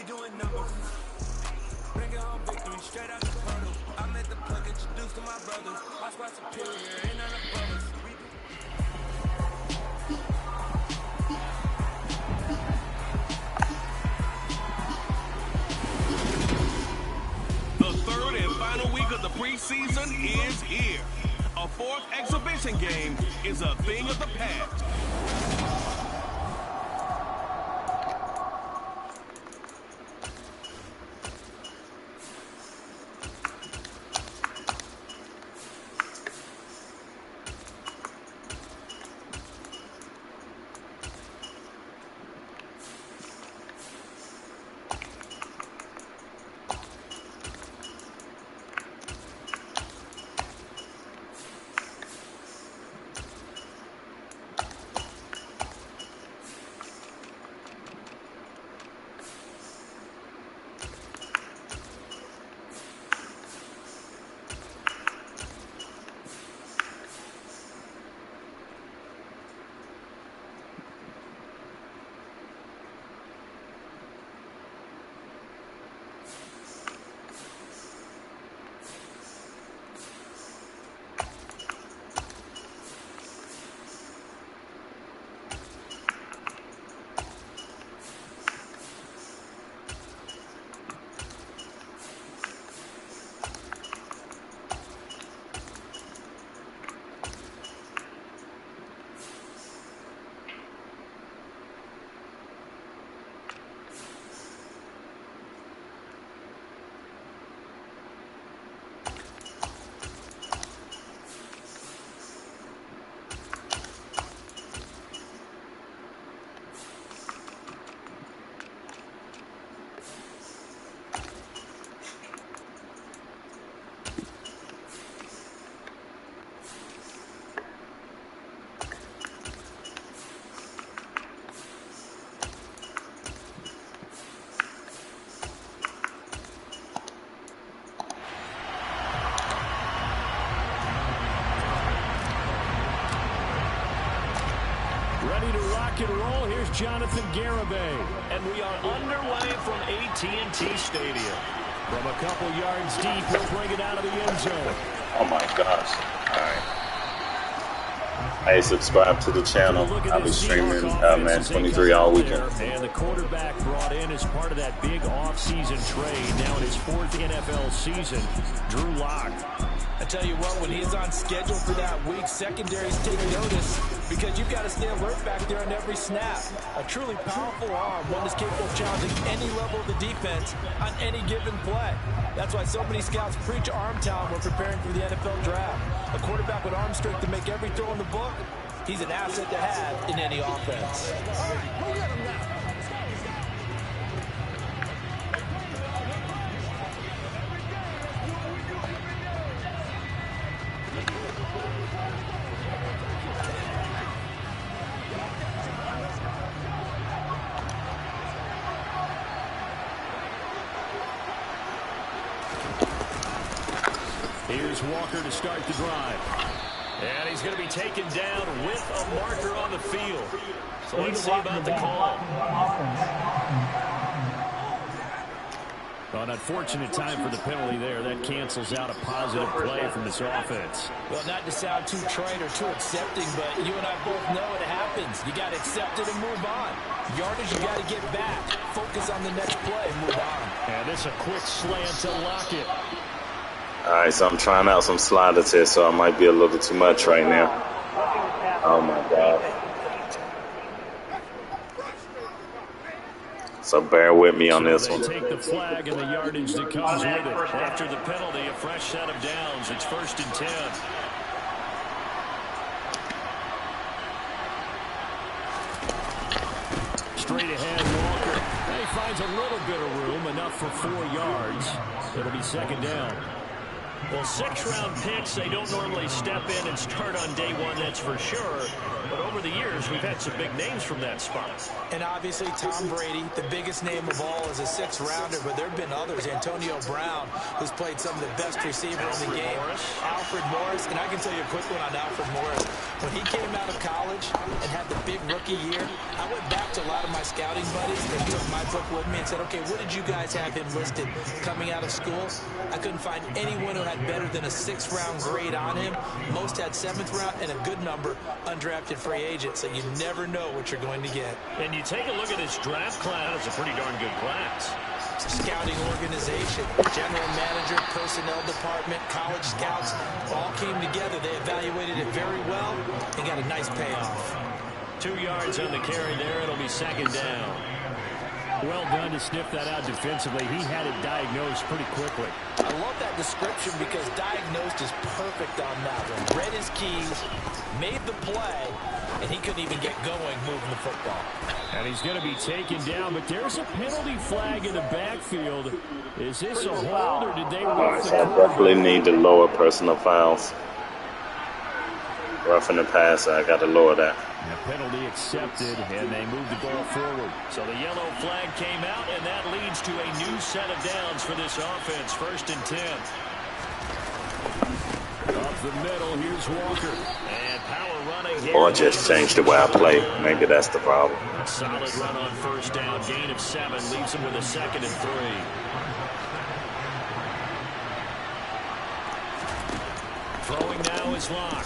be doing numbers. Bring it home victory, straight out the portal. I'm at the plug, introduced to my brothers. My squad superior, ain't none above us. The third and final week of the preseason is here. A fourth exhibition game is a thing of the past. And roll. Here's Jonathan Garibay. And we are underway from AT&T Stadium. From a couple yards deep, he'll bring it out of the end zone. Oh my gosh. All right. Hey, subscribe to the channel. I'll be streaming Madden 23 all weekend. And the quarterback brought in as part of that big offseason trade. Now in his fourth NFL season, Drew Lock. I tell you what, when he's on schedule for that week, secondaries take notice because you've got to stay alert back there on every snap. A truly powerful arm, one that's capable of challenging any level of the defense on any given play. That's why so many scouts preach arm talent when preparing for the NFL draft. A quarterback with arm strength to make every throw in the book, he's an asset to have in any offense. Here's Walker to start the drive. And he's going to be taken down with a marker on the field. So let's see about the call. An unfortunate time for the penalty there. That cancels out a positive play from this offense. Well, not to sound too trite or too accepting, but you and I both know it happens. You got to accept it and move on. Yardage, you got to get back. Focus on the next play and move on. And this a quick slant to Lockett. All right, so I'm trying out some slider tests, so I might be a little too much right now. Oh, my God. So bear with me on this one. Take the flag and the yardage that comes with it. After the penalty, a fresh set of downs. It's 1st and 10. Straight ahead, Walker. He finds a little bit of room, enough for 4 yards. It'll be 2nd down. Well, 6-round picks, they don't normally step in and start on day one, that's for sure. But over the years, we've had some big names from that spot. And obviously, Tom Brady, the biggest name of all, is a sixth-rounder, but there have been others. Antonio Brown, who's played some of the best receivers in the game. Alfred Morris, and I can tell you a quick one on Alfred Morris. When he came out of college and had the big rookie year, I went back to a lot of my scouting buddies and took my book with me and said, okay, what did you guys have him listed coming out of school? I couldn't find anyone who had better than a sixth-round grade on him. Most had seventh round and a good number undrafted free agents, so you never know what you're going to get. And you take a look at this draft class, it's a pretty darn good class. It's a scouting organization, general manager, personnel department, college scouts, all came together. They evaluated it very well and got a nice payoff. 2 yards on the carry there. It'll be second down. Well done to sniff that out defensively. He had it diagnosed pretty quickly. I love that description because diagnosed is perfect on that one. Read his keys, made the play, and he couldn't even get going moving the football. And he's going to be taken down, but there's a penalty flag in the backfield. Is this a hold, or did they rough the I definitely need to lower personal fouls. Roughing the passer, I got to lower that. The penalty accepted, and they move the ball forward. So the yellow flag came out, and that leads to a new set of downs for this offense. 1st and 10. Up the middle, here's Walker. And power running here. Or just change the way I play. Maybe that's the problem. Solid run on 1st down. Gain of 7. Leaves him with a 2nd and 3. Throwing now is Locke.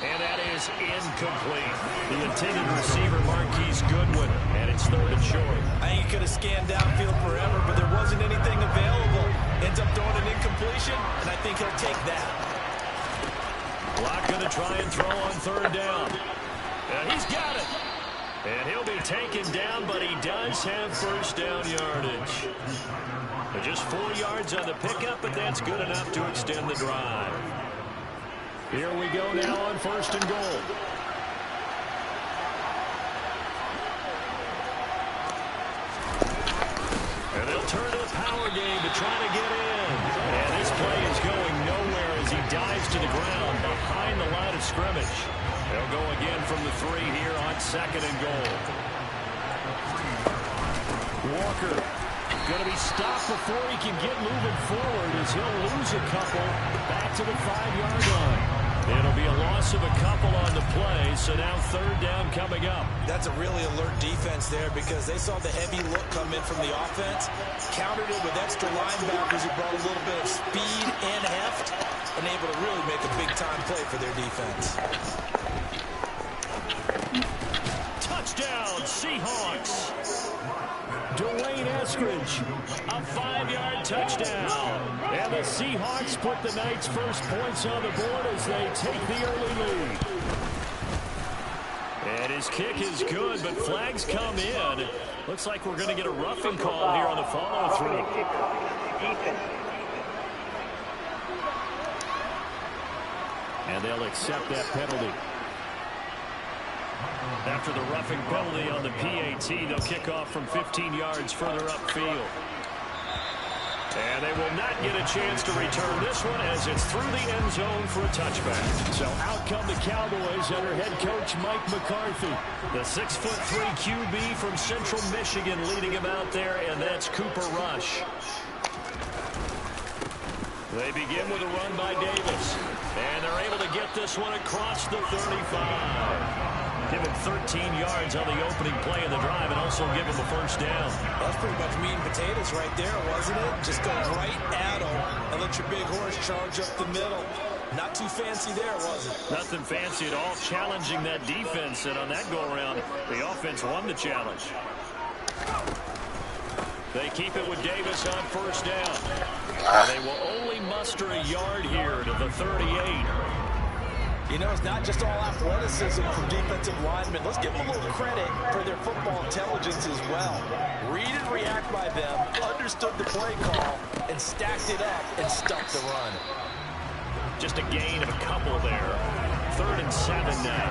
And that is incomplete. The intended receiver, Marquise Goodwin, and it's 3rd and short. I think he could have scanned downfield forever, but there wasn't anything available. Ends up throwing an incompletion, and I think he'll take that. Locke going to try and throw on 3rd down. And he's got it. And he'll be taken down, but he does have 1st down yardage. But just 4 yards on the pickup, but that's good enough to extend the drive. Here we go now on 1st and goal. And they'll turn to the power game to try to get in. And this play is going nowhere as he dives to the ground behind the line of scrimmage. They'll go again from the 3 here on 2nd and goal. Walker going to be stopped before he can get moving forward as he'll lose a couple back to the 5-yard line. It'll be a loss of a couple on the play, so now 3rd down coming up. That's a really alert defense there because they saw the heavy look come in from the offense, countered it with extra linebackers who brought a little bit of speed and heft, and able to really make a big-time play for their defense. Touchdown, Seahawks. Dwayne Eskridge, a 5-yard touchdown. And the Seahawks put the Knights' first points on the board as they take the early lead. And his kick is good, but flags come in. Looks like we're going to get a roughing call here on the follow-through. And they'll accept that penalty. After the roughing penalty on the PAT, they'll kick off from 15 yards further upfield. And they will not get a chance to return this one as it's through the end zone for a touchback. So out come the Cowboys under head coach Mike McCarthy. The 6'3" QB from Central Michigan leading him out there, and that's Cooper Rush. They begin with a run by Davis. And they're able to get this one across the 35. Give him 13 yards on the opening play of the drive and also give him a 1st down. That's pretty much meat and potatoes right there, wasn't it? Just go right at him and let your big horse charge up the middle. Not too fancy there, was it? Nothing fancy at all, challenging that defense, and on that go-around, the offense won the challenge. They keep it with Davis on 1st down. And they will only muster a yard here to the 38. You know, it's not just all athleticism from defensive linemen. Let's give them a little credit for their football intelligence as well. Read and react by them, understood the play call, and stacked it up and stuffed the run. Just a gain of a couple there. 3rd and 7 now.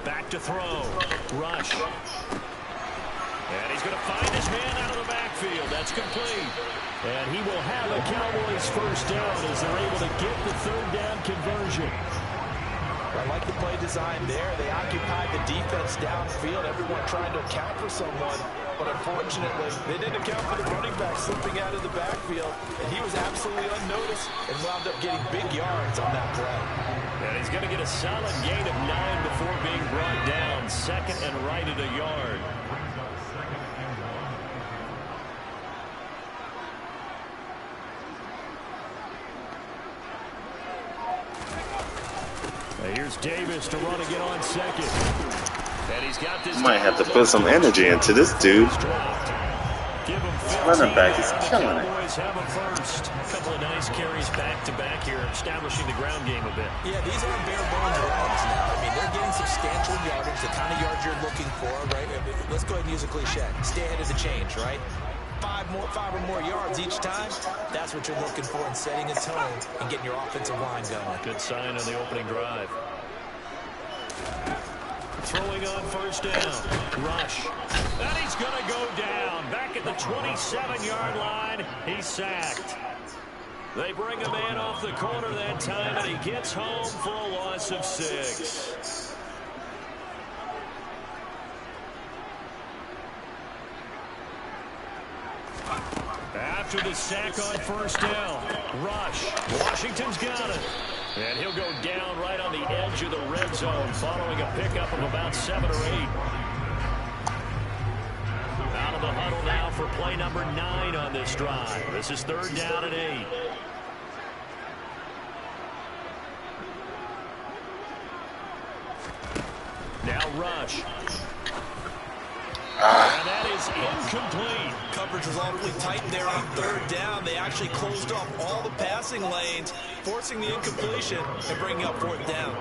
Back to throw. Rush. And he's going to find his man out of the backfield. That's complete. And he will have a Cowboys first down as they're able to get the third down conversion. I like the play design there. They occupied the defense downfield, everyone trying to account for someone. But unfortunately, they didn't account for the running back slipping out of the backfield. And he was absolutely unnoticed and wound up getting big yards on that play. And he's going to get a solid gain of 9 before being brought down. Second and right at a yard. Here's Davis to run again on second. And he's got this. Might have to put some energy into this dude. This running back is killing it. Have a first. A couple of nice carries back-to-back here, establishing the ground game a bit. Yeah, these aren't bare bones runs now. I mean, they're getting substantial yardage, the kind of yards you're looking for, right? Let's go ahead and use a cliche. Stay ahead of the change, right? Five or more yards each time, that's what you're looking for in setting a tone and getting your offensive line going. Good sign on the opening drive. Throwing on first down. Rush. And he's going to go down. Back at the 27-yard line. He's sacked. They bring a man off the corner that time, and he gets home for a loss of 6. After the sack on first down, Rush. Washington's got it. And he'll go down right on the edge of the red zone following a pickup of about 7 or 8. Out of the huddle now for play number 9 on this drive. This is third down and 8. Now Rush. And that is incomplete. Coverage was awfully tight there on third down. They actually closed off all the passing lanes, forcing the incompletion and bringing up fourth down.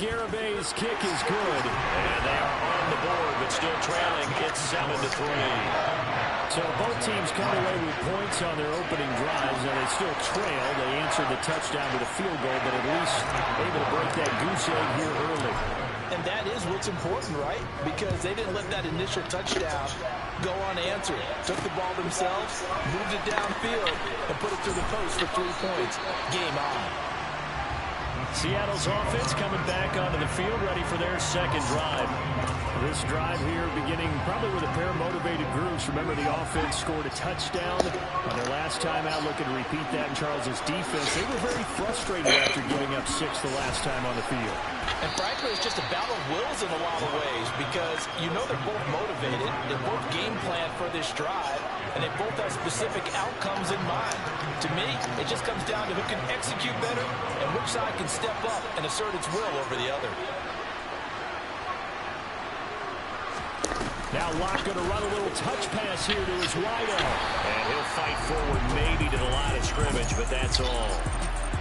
Garabay's kick is good. And they are on the board, but still trailing. It's 7-3. So both teams come away with points on their opening drives. Now they still trail. They answered the touchdown with a field goal, but at least able to break that goose egg here early. And that is what's important, right? Because they didn't let that initial touchdown go unanswered. Took the ball themselves, moved it downfield, and put it through the post for 3 points. Game on. Seattle's offense coming back onto the field, ready for their second drive. This drive here beginning probably with a pair of motivated groups. Remember, the offense scored a touchdown on their last time out, looking to repeat that in Charles's defense. They were very frustrated after giving up 6 the last time on the field. And frankly, it's just a battle of wills in a lot of ways because you know they're both motivated. They're both game planned for this drive, and they both have specific outcomes in mind. To me, it just comes down to who can execute better and which side can step up and assert its will over the other. Now Locke going to run a little touch pass here to his wideout. And he'll fight forward maybe to the line of scrimmage, but that's all.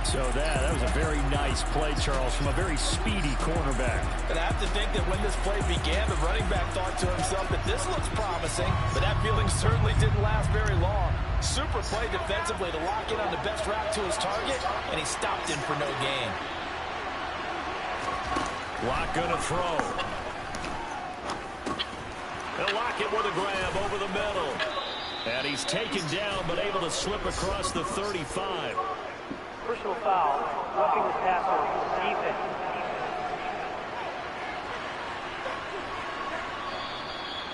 So that was a very nice play, Charles, from a very speedy cornerback. And I have to think that when this play began, the running back thought to himself that this looks promising, but that feeling certainly didn't last very long. Super play defensively to lock in on the best route to his target, and he stopped him for no gain. Locke going to throw. They'll lock it with a grab over the middle. And he's taken down, but able to slip across the 35. Personal foul, roughing the passer, defense.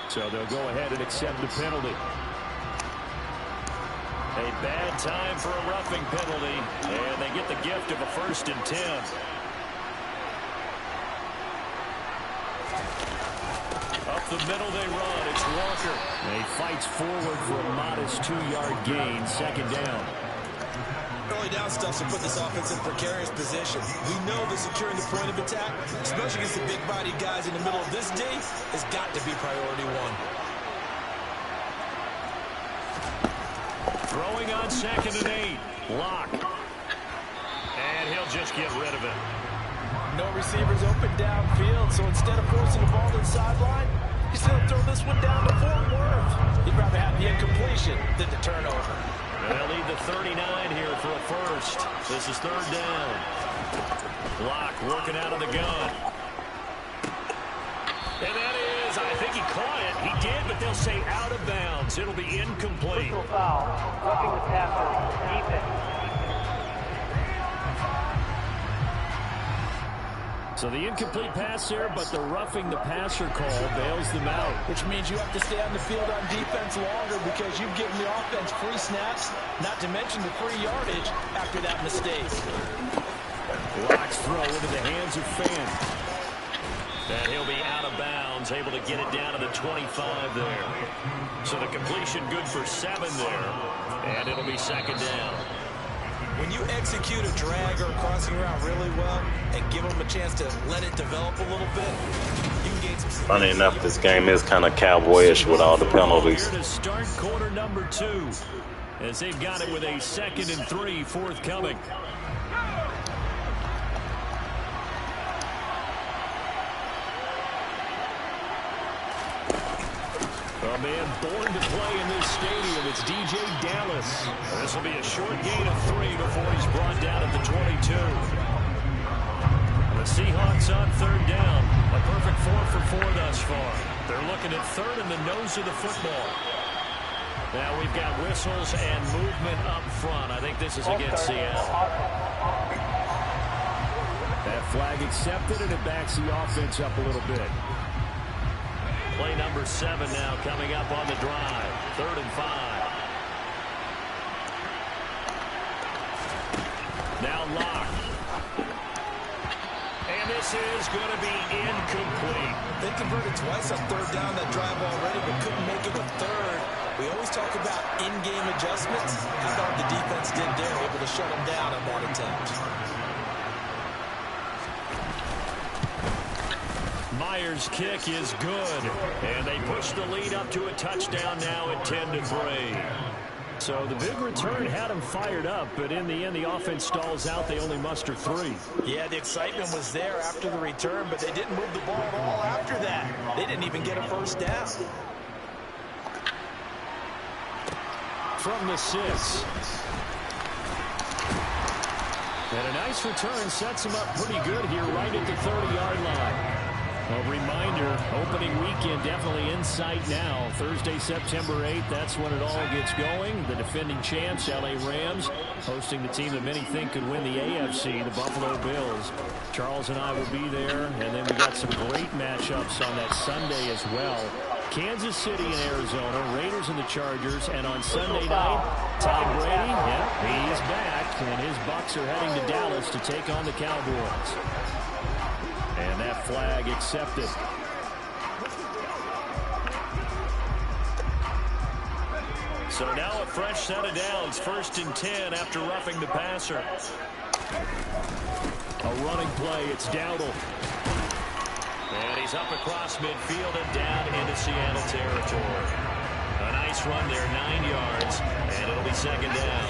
So they'll go ahead and accept the penalty. A bad time for a roughing penalty, and they get the gift of a 1st and 10. Up the middle they run. It's Walker. And he fights forward for a modest 2-yard gain. Second down. Early down stuff to put this offense in precarious position. We know that securing the point of attack, especially against the big-bodied guys in the middle of this D, has got to be priority 1. Throwing on 2nd and 8. Locke. And he'll just get rid of it. No receivers open downfield, so instead of forcing the ball to the sideline, he's going to throw this one down to Fort Worth. He'd rather have the incompletion than the turnover. They'll need the 39 here for a 1st. This is 3rd down. Block working out of the gun. And that is, I think he caught it. He did, but they'll say out of bounds. It'll be incomplete. Personal foul. Roughing the passer. Defense. So the incomplete pass there, but the roughing the passer call bails them out. Which means you have to stay on the field on defense longer because you've given the offense free snaps, not to mention the free yardage after that mistake. Locks throw into the hands of Finn. And he'll be out of bounds, able to get it down to the 25 there. So the completion good for 7 there. And it'll be second down. When you execute a drag or a crossing route really well and give them a chance to let it develop a little bit, you can gain some. Funny enough, this game is kind of cowboyish with all the penalties. Here to start quarter number 2, as they've got it with a 2nd and 3 forthcoming. A man born to play in this stadium, it's DJ Dallas. This will be a short gain of 3 before he's brought down at the 22. The Seahawks on 3rd down. A perfect 4 for 4 thus far. They're looking at 3rd in the nose of the football. Now we've got whistles and movement up front. I think this is against Seattle. That flag accepted, and it backs the offense up a little bit. Play number 7 now coming up on the drive. 3rd and 5. Now Locke. And this is going to be incomplete. They converted twice on 3rd down that drive already, but couldn't make it with 3rd. We always talk about in-game adjustments. How about the defense did there, able to shut them down on that attempt. Myers' kick is good, and they push the lead up to a touchdown now at 10-3. So the big return had them fired up, but in the end, the offense stalls out. They only muster 3. Yeah, the excitement was there after the return, but they didn't move the ball at all after that. They didn't even get a first down. From the 6. And a nice return sets them up pretty good here right at the 30-yard line. A reminder, opening weekend definitely in sight now. Thursday, September 8th, that's when it all gets going. The defending champs, LA Rams, hosting the team that many think could win the AFC, the Buffalo Bills. Charles and I will be there, and then we got some great matchups on that Sunday as well. Kansas City and Arizona, Raiders and the Chargers, and on Sunday night, Tom Brady, he is back, and his Bucs are heading to Dallas to take on the Cowboys. And that flag accepted. So now a fresh set of downs. 1st and 10 after roughing the passer. A running play. It's Dowdle. And he's up across midfield and down into Seattle territory. A nice run there, 9 yards. And it'll be 2nd down.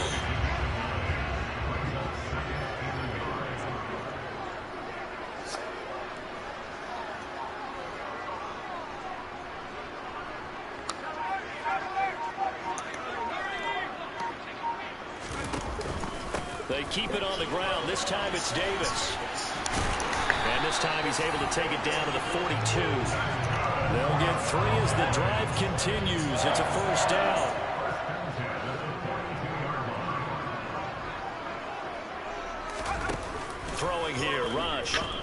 They keep it on the ground. This time it's Davis. And this time he's able to take it down to the 42. They'll get 3 as the drive continues. It's a first down. Throwing here, Rush. Got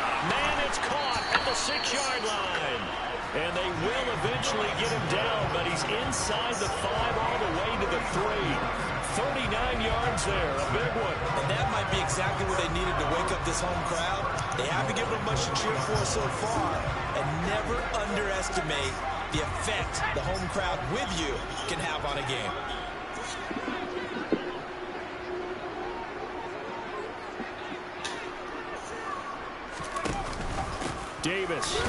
a man that's caught at the 6-yard line. And they will eventually get him down, but he's inside the 5 all the way to the 3. 39 yards there, a big one. And that might be exactly what they needed to wake up this home crowd. They haven't given them much to cheer for so far. And never underestimate the effect the home crowd with you can have on a game. Davis.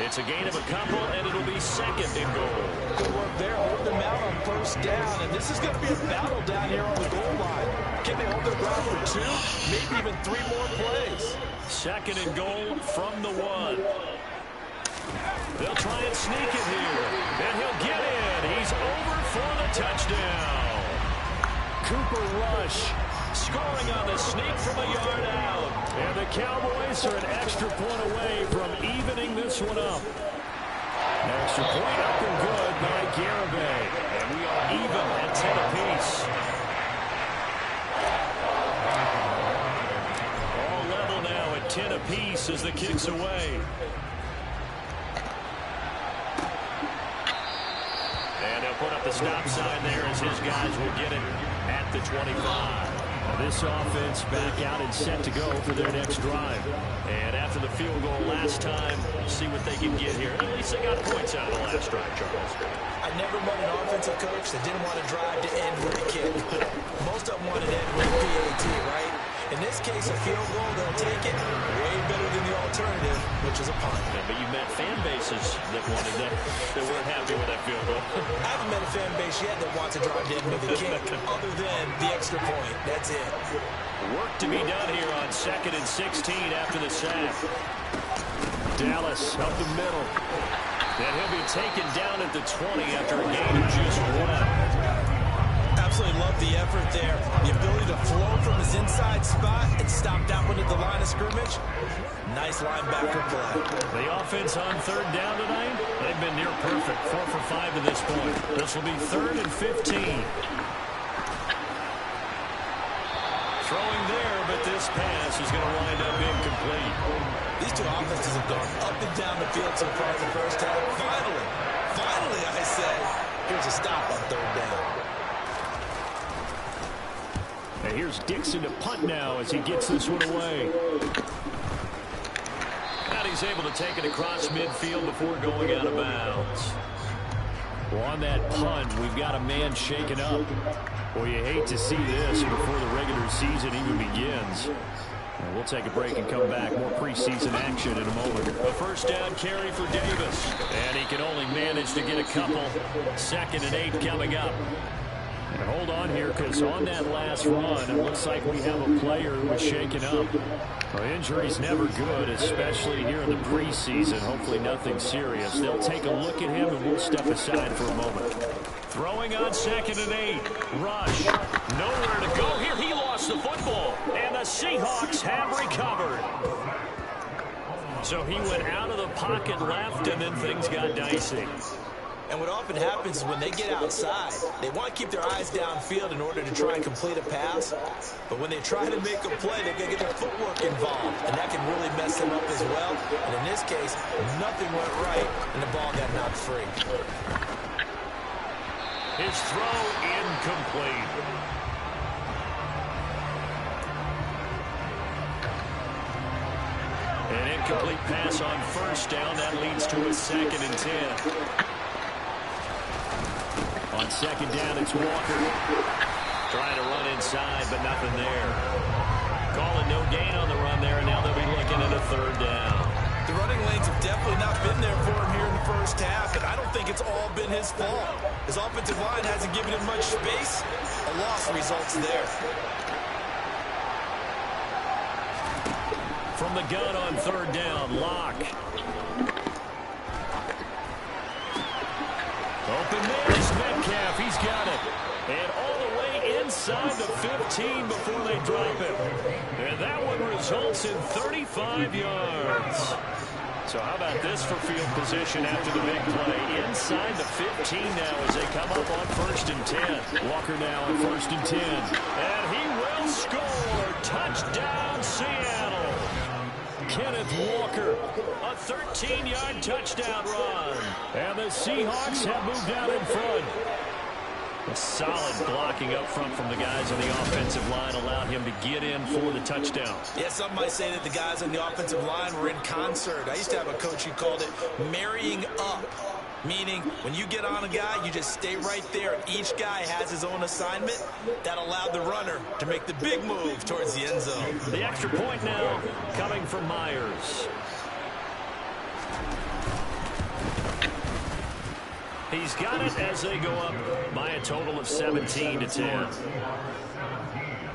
It's a gain of a couple, and it'll be 2nd and goal. Good work there. Hold them out on 1st down. And this is going to be a battle down here on the goal line. Can they hold their ground for 2? Maybe even 3 more plays. 2nd and goal from the 1. They'll try and sneak it here. And he'll get in. He's over for the touchdown. Cooper Rush scoring on the sneak from a yard out. And the Cowboys are an extra point away from evening this one up. Extra point up and good by Garibay. And we are even at 10 apiece. All level now at 10 apiece as the kick's away. And they'll put up the stop sign there as his guys will get it at the 25. This offense back out and set to go for their next drive. And after the field goal last time, see what they can get here. At least they got points out of the last drive, Charles. I never met an offensive coach that didn't want to drive to end with a kick. Most of them wanted to end with a PAT, right? In this case, a field goal, they'll take it way better than the alternative, which is a punt. Yeah, but you met fan bases that wanted that weren't happy with that field goal. I haven't met a fan base yet that wants to drive to end with a kick other than the extra point. That's it. Work to be done here on 2nd and 16 after the sack. Dallas up the middle. And he'll be taken down at the 20 after a gain of just 1. Absolutely love the effort there. The ability to flow from his inside spot and stop that one at the line of scrimmage. Nice linebacker play. The offense on 3rd down tonight, they've been near perfect. 4 for 5 to this point. This will be 3rd and 15. Throwing there, but this pass is going to wind up incomplete. These two offenses have gone up and down the field so far in the first half. Finally, I say, here's a stop on 3rd down. And here's Dixon to punt now as he gets this one away. And he's able to take it across midfield before going out of bounds. Well, on that punt, we've got a man shaken up. Well, you hate to see this before the regular season even begins. And we'll take a break and come back. More preseason action in a moment. A first down carry for Davis. And he can only manage to get a couple. 2nd and 8 coming up. And hold on here, because on that last run, it looks like we have a player who was shaken up. Well, injury's never good, especially here in the preseason. Hopefully nothing serious. They'll take a look at him, and we'll step aside for a moment. Throwing on 2nd and 8. Rush. Nowhere to go here. He lost the football. And the Seahawks have recovered. So he went out of the pocket left, and then things got dicey. And what often happens is when they get outside, they want to keep their eyes downfield in order to try and complete a pass. But when they try to make a play, they're going to get their footwork involved. And that can really mess them up as well. And in this case, nothing went right, and the ball got knocked free. His throw incomplete. An incomplete pass on 1st down. That leads to a 2nd and 10. On 2nd down, it's Walker. Trying to run inside, but nothing there. Calling no gain on the run there, and now they'll be looking at a 3rd down. The running lanes have definitely not been there for him here in the first half, and I don't think it's all been his fault. His offensive line hasn't given him much space. A loss results there. From the gun on 3rd down, Locke. Open there is Metcalf. He's got it. And all the way inside the 15 before they drop it. And that one results in 35 yards. So how about this for field position after the big play? Inside the 15 now as they come up on 1st and 10. Walker now on 1st and 10. And he will score. Touchdown, Seattle. Kenneth Walker, a 13-yard touchdown run. And the Seahawks have moved out in front. A solid blocking up front from the guys on the offensive line allowed him to get in for the touchdown. Yeah, some might say that the guys on the offensive line were in concert. I used to have a coach who called it marrying up. Meaning, when you get on a guy, you just stay right there, and each guy has his own assignment. That allowed the runner to make the big move towards the end zone. The extra point now coming from Myers. He's got it as they go up by a total of 17-10.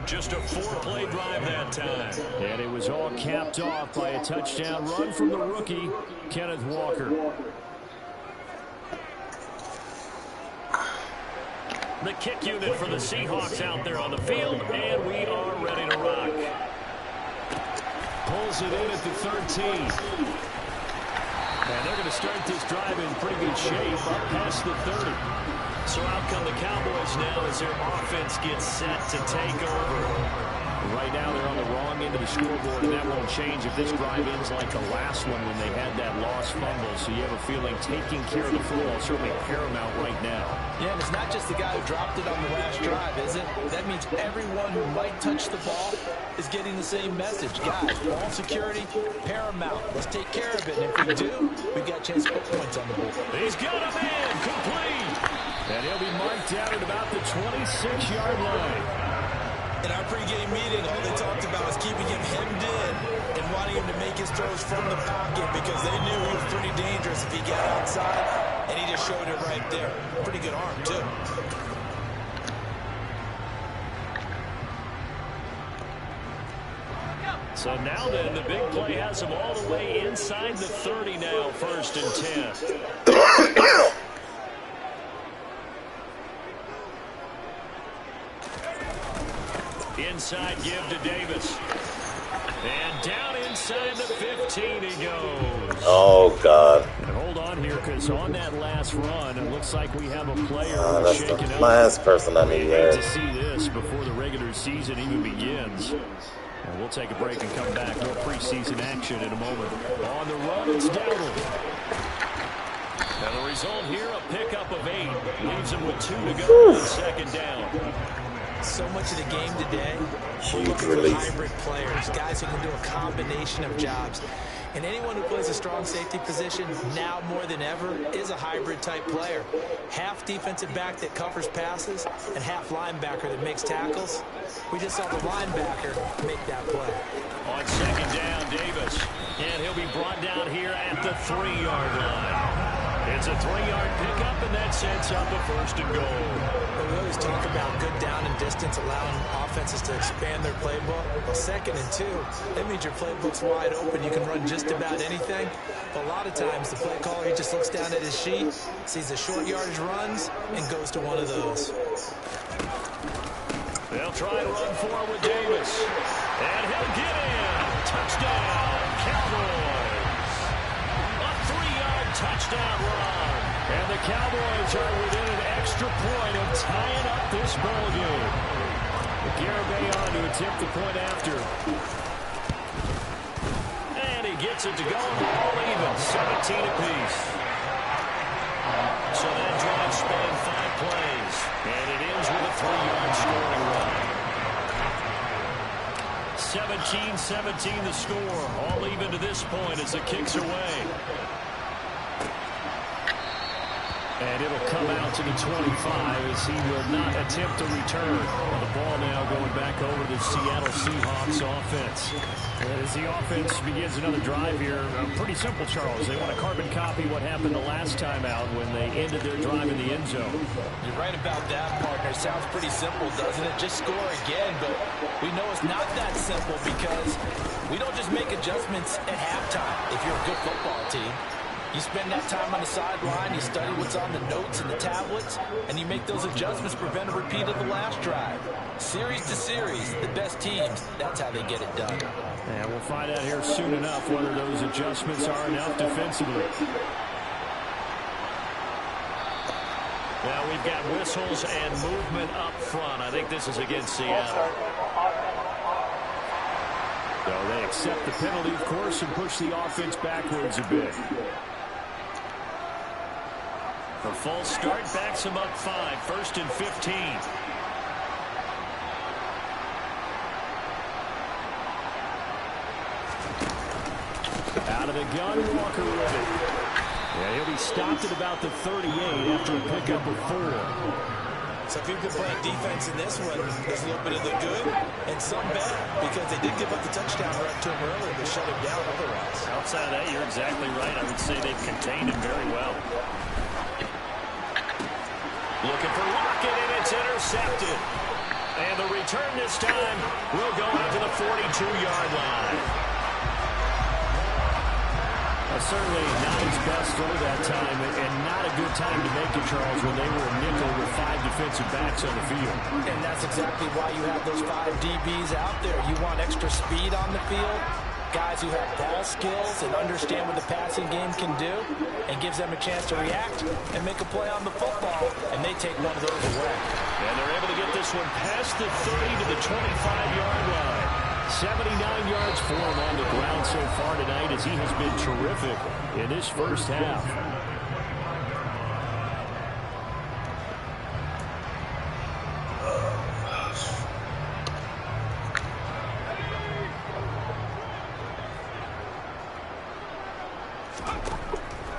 Just a 4-play drive that time. And it was all capped off by a touchdown run from the rookie, Kenneth Walker. The kick unit for the Seahawks out there on the field, and we are ready to rock. Pulls it in at the 13. And they're going to start this drive in pretty good shape up past the 30. So out come the Cowboys now as their offense gets set to take over. Right now they're on the wrong end of the scoreboard, and that won't change if this drive ends like the last one when they had that lost fumble. So you have a feeling taking care of the football is certainly paramount right now. Yeah, and it's not just the guy who dropped it on the last drive, is it? That means everyone who might touch the ball is getting the same message. Guys, ball security, paramount. Let's take care of it. And if we do, we've got a chance to put points on the board. He's got him in, complete. And he'll be marked out at about the 26-yard line. In our pregame meeting, all they talked about was keeping him hemmed in and wanting him to make his throws from the pocket because they knew he was pretty dangerous if he got outside, and he just showed it right there. Pretty good arm, too. So now then, the big play has him all the way inside the 30 now, 1st and 10. Inside give to Davis. And down inside the 15 he goes. Oh, God. And hold on here, because on that last run, it looks like we have a player That's shaking the up. last person I need here. To see this before the regular season even begins. And we'll take a break and come back. More preseason action in a moment. On the run, it's Dowdle. And the result here, a pickup of 8. Leaves him with 2 to go on 2nd down. So much of the game today, we're Huge looking release. for hybrid players, guys who can do a combination of jobs. And anyone who plays a strong safety position, now more than ever, is a hybrid-type player. Half defensive back that covers passes and half linebacker that makes tackles. We just saw the linebacker make that play. On 2nd down, Davis. And he'll be brought down here at the 3-yard line. It's a 3-yard pickup, and that sets up a 1st and goal. We always talk about good down and distance, allowing offenses to expand their playbook. Well, 2nd and 2, that means your playbook's wide open. You can run just about anything. But a lot of times, the play caller, he just looks down at his sheet, sees the short yardage runs, and goes to one of those. They'll try and run forward with Davis. And he'll get in. Touchdown, Cowboys. A 3-yard touchdown run. And the Cowboys are within an extra point of tying up this ball game. Garibay on to attempt the point after. And he gets it to go all even, 17 apiece. So that drive spanned 5 plays. And it ends with a 3-yard scoring run. 17-17 the score. All even to this point as it kicks away. And it'll come out to the 25 as he will not attempt to return. The ball now going back over to the Seattle Seahawks offense. And as the offense begins another drive here, pretty simple, Charles. They want to carbon copy what happened the last time out when they ended their drive in the end zone. You're right about that, partner. Sounds pretty simple, doesn't it? Just score again, but we know it's not that simple because we don't just make adjustments at halftime if you're a good football team. You spend that time on the sideline, you study what's on the notes and the tablets, and you make those adjustments to prevent a repeat of the last drive. Series to series, the best teams, that's how they get it done. And we'll find out here soon enough whether those adjustments are enough defensively. Now we've got whistles and movement up front. I think this is against Seattle. So they accept the penalty, of course, and push the offense backwards a bit. A false start backs him up 5, 1st and 15. Out of the gun, Walker with it. Yeah, he'll be stopped at about the 38 after a pickup of 4. So if you've been playing defense in this one, there's a little bit of the good and some bad because they did give up the touchdown run to him earlier to shut him down otherwise. Outside of that, you're exactly right. I would say they've contained him very well. Looking for Lockett, and it's intercepted. And the return this time will go out to the 42-yard line. A certainly not his best throw that time, and not a good time to make it, Charles, when they were a nickel with 5 defensive backs on the field. And that's exactly why you have those 5 DBs out there. You want extra speed on the field, guys who have ball skills and understand what the passing game can do, and gives them a chance to react and make a play on the football, and they take one of those away. And they're able to get this one past the 30 to the 25-yard line. 79 yards for him on the ground so far tonight, as he has been terrific in this first half.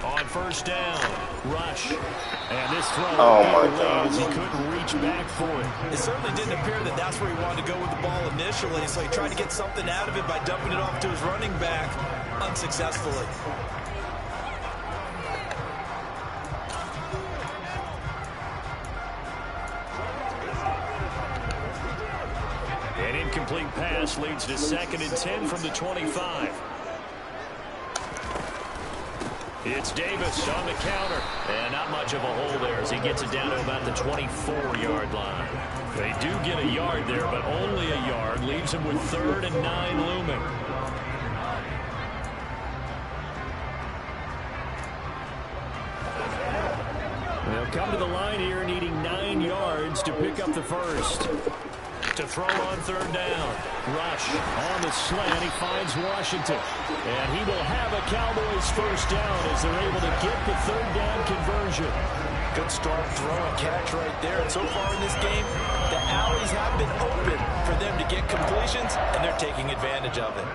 On first down, rush. And this throw, oh my God, he couldn't reach back for it. It certainly didn't appear that that's where he wanted to go with the ball initially, so he tried to get something out of it by dumping it off to his running back unsuccessfully. An incomplete pass leads to 2nd and 10 from the 25. It's Davis on the counter. And not much of a hole there as he gets it down to about the 24-yard line. They do get a yard there, but only a yard. Leaves him with 3rd and 9 looming. They'll come to the line here needing 9 yards to pick up the first. To throw on 3rd down. Rush on the slant. He finds Washington. And he will have a Cowboys first down as they're able to get the 3rd down conversion. Good strong throw and catch right there. And so far in this game, the alleys have been open for them to get completions, and they're taking advantage of it.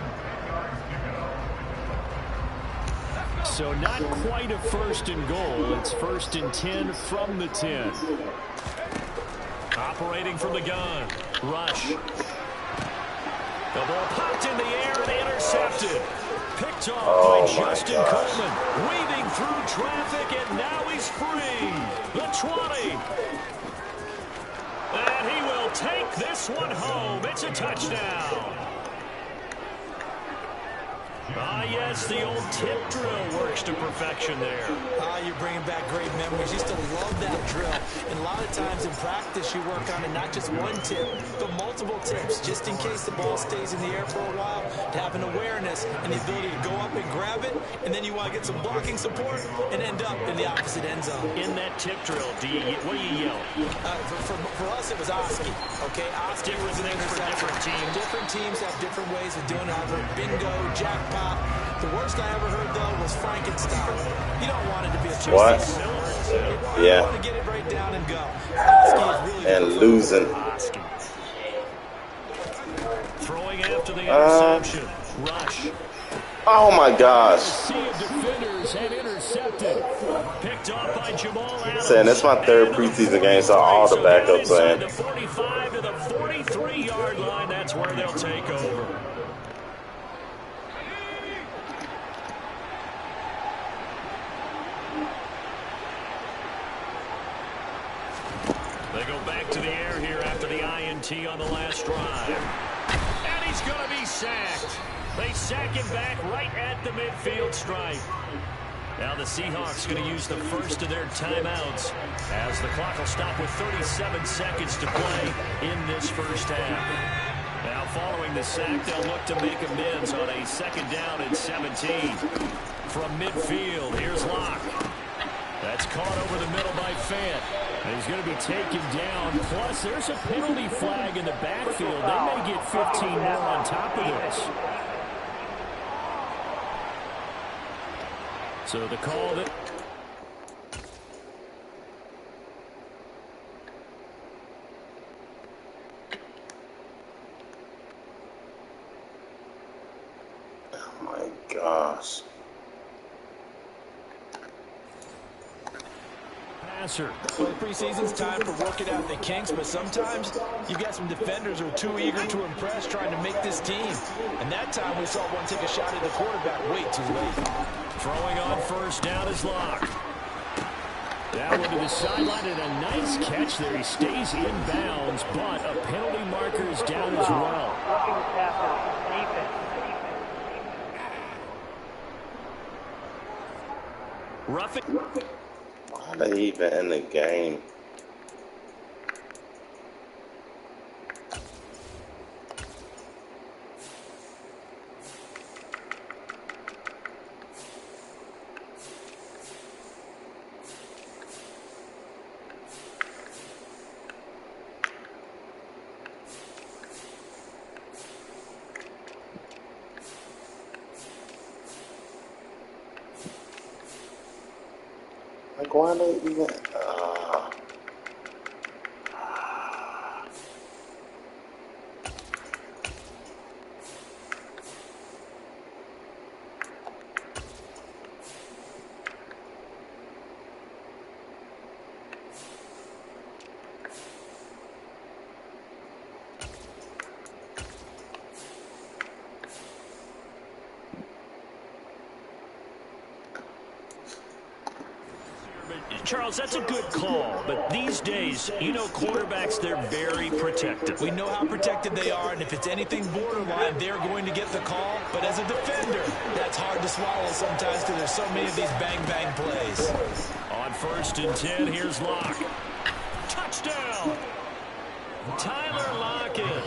So not quite a 1st and goal. It's 1st and 10 from the 10. Operating from the gun. Rush. The ball popped in the air and intercepted. Picked off by Justin Coleman. Weaving through traffic, and now he's free. The 20. And he will take this one home. It's a touchdown. Ah, yes, the old tip drill works to perfection there. You're bringing back great memories. Used to love that drill. And a lot of times in practice, you work on it, not just one tip, but multiple tips, just in case the ball stays in the air for a while, to have an awareness and the ability to go up and grab it, and then you want to get some blocking support and end up in the opposite end zone. In that tip drill, what do you yell? For us, it was Oski. Okay, Oski was an interceptor. Different teams. Different teams have different ways of doing it. I've heard bingo, jackpot. The worst I ever heard, though, was Frankenstein. You don't want it to be a choice. What? Yeah. You want to get it right down and go. Really and losing. Throwing after the interception. Rush. Oh my gosh. Sea of defenders have intercepted. Picked off by Jamal Adams. Saying that's my 3rd preseason game, so all the backups in. The 45 to the 43-yard line. That's where they'll take over. They go back to the air here after the INT on the last drive. And he's going to be sacked. They sack him back right at the midfield stripe. Now the Seahawks going to use the first of their timeouts as the clock will stop with 37 seconds to play in this first half. Now following the sack, they'll look to make amends on a 2nd down and 17. From midfield, here's Locke. That's caught over the middle by Fant. And he's going to be taken down. Plus, there's a penalty flag in the backfield. They may get 15 more on top of this. So the call that... Oh my gosh. Well, preseason's time for working out the kinks, but sometimes you've got some defenders who are too eager to impress, trying to make this team. And that time we saw one take a shot at the quarterback way too late. Throwing on first down is Locke. That one to the sideline, and a nice catch there. He stays in bounds, but a penalty marker is down as well. Roughing the passer, defense. Roughing. Why are they even in the game? Like, why are they even... Charles, that's a good call, but these days, you know, quarterbacks, they're very protective. We know how protected they are, and if it's anything borderline, they're going to get the call. But as a defender, that's hard to swallow sometimes because there's so many of these bang-bang plays. On 1st and 10, here's Locke. Touchdown! Tyler Lockett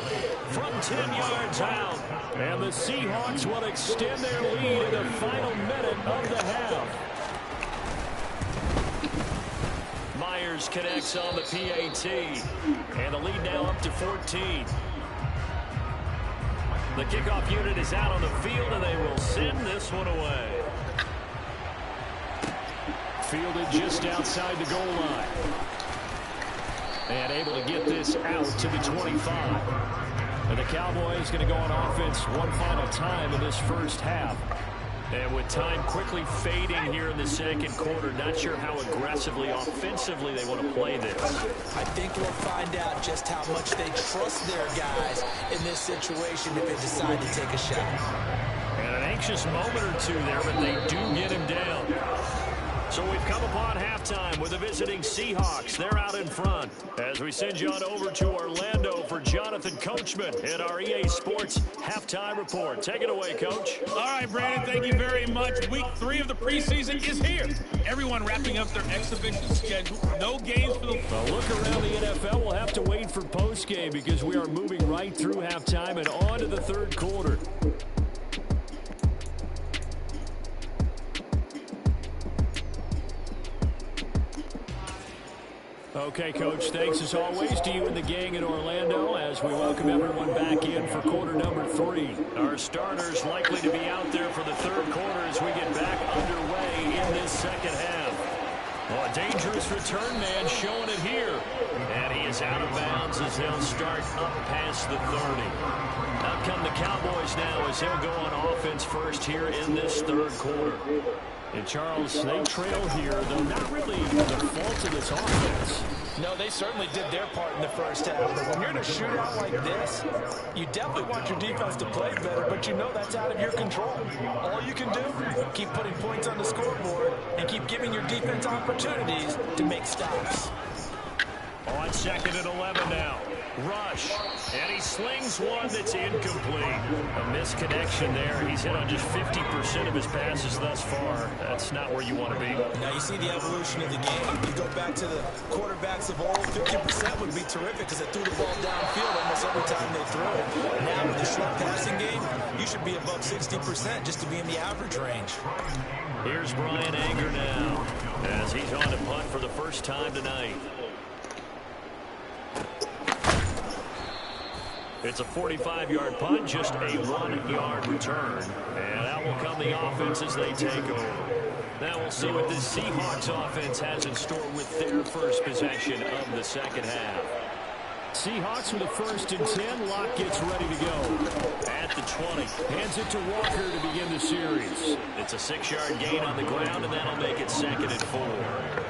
from 10 yards out. And the Seahawks will extend their lead in the final minute of the half. Myers connects on the PAT. And the lead now up to 14. The kickoff unit is out on the field, and they will send this one away. Fielded just outside the goal line. And able to get this out to the 25. And the Cowboys going to go on offense one final time in this first half. And with time quickly fading here in the second quarter, not sure how aggressively, offensively they want to play this. I think we'll find out just how much they trust their guys in this situation if they decide to take a shot. And an anxious moment or two there, but they do get him down. So we've come upon halftime with the visiting Seahawks. They're out in front. As we send you on over to Orlando for Jonathan Coachman in our EA Sports Halftime Report. Take it away, Coach. All right, Brandon, thank you very much. Week 3 of the preseason is here. Everyone wrapping up their exhibition schedule. No games for the... A look around the NFL. We'll have to wait for postgame because we are moving right through halftime and on to the third quarter. Okay, Coach, thanks as always to you and the gang in Orlando as we welcome everyone back in for quarter number 3. Our starters likely to be out there for the third quarter as we get back underway in this second half. Well, a dangerous return man showing it here. And he is out of bounds as they'll start up past the 30. Out come the Cowboys now as they'll go on offense first here in this third quarter. And, Charles, they trail here, though not really the fault of this offense. No, they certainly did their part in the first half. But when you're in a shootout like this, you definitely want your defense to play better, but you know that's out of your control. All you can do, keep putting points on the scoreboard and keep giving your defense opportunities to make stops. On 2nd and 11 now. Rush. And he slings one that's incomplete. A misconnection there. He's hit on just 50% of his passes thus far. That's not where you want to be. Now you see the evolution of the game. You go back to the quarterbacks of old, 50% would be terrific because they threw the ball downfield almost every time they threw it. Now with the short passing game, you should be above 60% just to be in the average range. Here's Brian Anger now as he's on to punt for the first time tonight. It's a 45-yard punt, just a 1-yard return. And out will come the offense as they take over. Now we'll see what this Seahawks offense has in store with their first possession of the second half. Seahawks with a 1st and 10. Locke gets ready to go. At the 20. Hands it to Walker to begin the series. It's a 6-yard gain on the ground, and that'll make it 2nd and 4.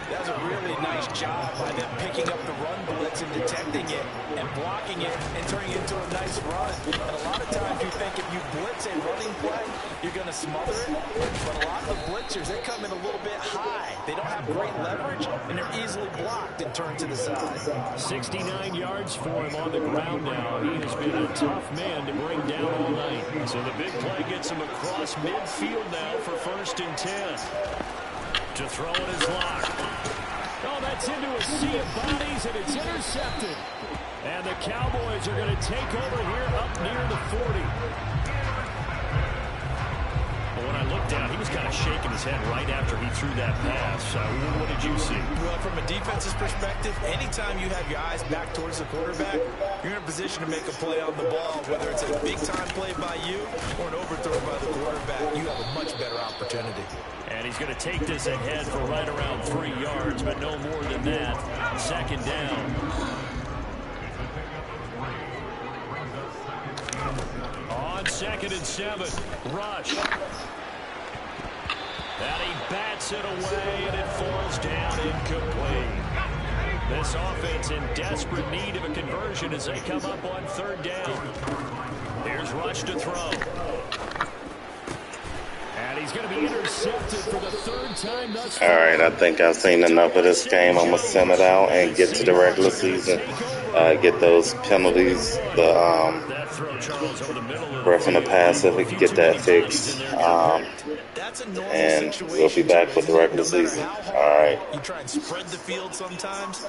That was a really nice job by them picking up the run blitz and detecting it and blocking it and turning it into a nice run. And a lot of times you think if you blitz a running play, you're going to smother it. But a lot of the blitzers, they come in a little bit high. They don't have great leverage, and they're easily blocked and turned to the side. 69 yards for him on the ground now. He has been a tough man to bring down all night. So the big play gets him across midfield now for 1st and 10. To throw it is locked. Oh, that's into a sea of bodies, and it's intercepted. And the Cowboys are going to take over here up near the 40. Well, when I looked down, he was kind of shaking his head right after he threw that pass. What did you see? Well, from a defense's perspective, anytime you have your eyes back towards the quarterback, you're in a position to make a play on the ball, whether it's a big-time play by you or an overthrow by the quarterback. You have a much better opportunity. And he's going to take this ahead for right around 3 yards, but no more than that. Second down. On 2nd and 7, Rush. And he bats it away, and it falls down incomplete. This offense in desperate need of a conversion as they come up on 3rd down. Here's Rush to throw. And he's going to be intercepted for the 3rd time thus far. All right, I think I've seen enough of this game. I'm going to send it out and get to the regular season. Get those penalties, the roughing the pass, if we can get that fixed. And we'll be back with the regular season. All right. You try and spread the field sometimes.